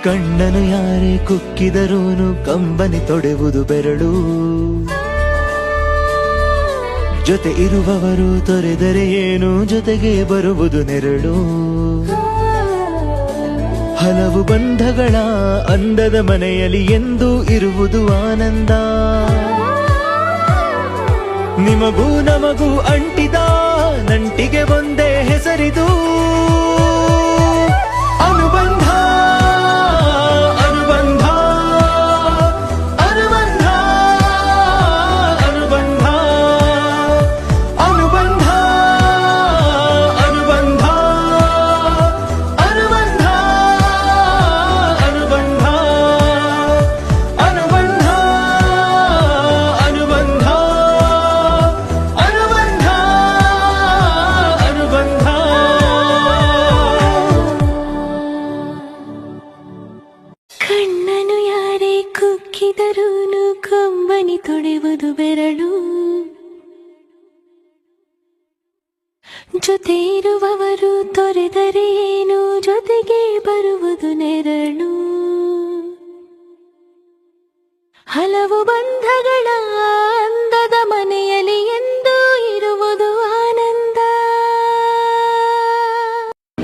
ಕಣ್ಣನು ಯಾರೇ ಕುಕ್ಕಿದರೂನು ಕಂಬನಿ ತೊಡೆವುದು ಬೆರಳು. ಜೊತೆ ಇರುವವರು ತೊರೆದರೆ ಏನು, ಜೊತೆಗೆ ಬರುವುದು ನೆರಳು. ಹಲವು ಬಂಧಗಳ ಅಂದದ ಮನೆಯಲ್ಲಿ ಎಂದು ಇರುವುದು ಆನಂದ. ನಿಮಗೂ ನಮಗೂ ಅಂಟಿದ ನಂಟಿಗೆ ಒಂದೇ ಹೆಸರಿದು ಅನುಬಂಧ. ಅನುಬಂಧ ಅನುಬಂಧ ಅನುಬಂಧ ಅನುಬಂಧ ಅನುಬಂಧ ಅನುಬಂಧ ಅನುಬಂಧ ಅನುಬಂಧ ಅನುಬಂಧ ಅನುಬಂಧ ಅನುಬಂಧ. ಕಣ್ಣನು ಯಾರೇ ಕುಕ್ಕಿದರೂನು ಕಂಬನಿ ತೊಡೆವುದು ಬೆರಳು. ಜೊತೆ ಇರುವವರು ತೊರೆದರೆ ಏನು, ಜೊತೆಗೆ ಬರುವುದು ನೆರಳು. ಹಲವು ಬಂಧಗಳ ಅಂದದ ಮನೆಯಲ್ಲಿ ಎಂದು ಇರುವುದು ಆನಂದ.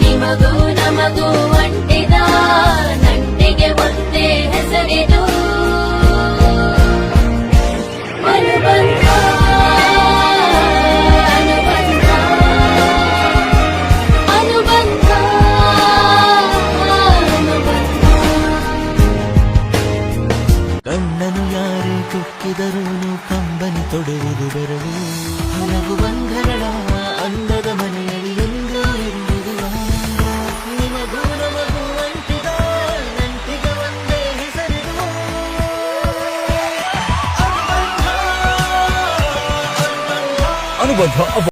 ನಿಮಗೂ ನಮಗೂ ಅಂಟಿದ ನಂಟಿಗೆ ಒಂದೇ ಹೆಸರಿದು ಅನುಬಂಧ. ಅನುಬಂಧ ಅನುಬಂಧ ಅನುಬಂಧ. ಕಣ್ಣನು ಯಾರೇ ಕುಕ್ಕಿದರೂನು ಕಂಬನಿ ತೊಡೆಯುವುದು ಬೆರಳು. ಹಲವು ಬಂಧಗಳ ಅಂದದ ಮನೆಯಲ್ಲಿ ಎಂದು ಇರುವುದು ಆನಂದ. ನಿಮಗೂ ನಮಗೂ ಅಂಟಿದ ನಂಟಿಗೆ ಒಂದೇ ಹೆಸರಿದು ಅನುಬಂಧ. ಅನುಬಂಧ.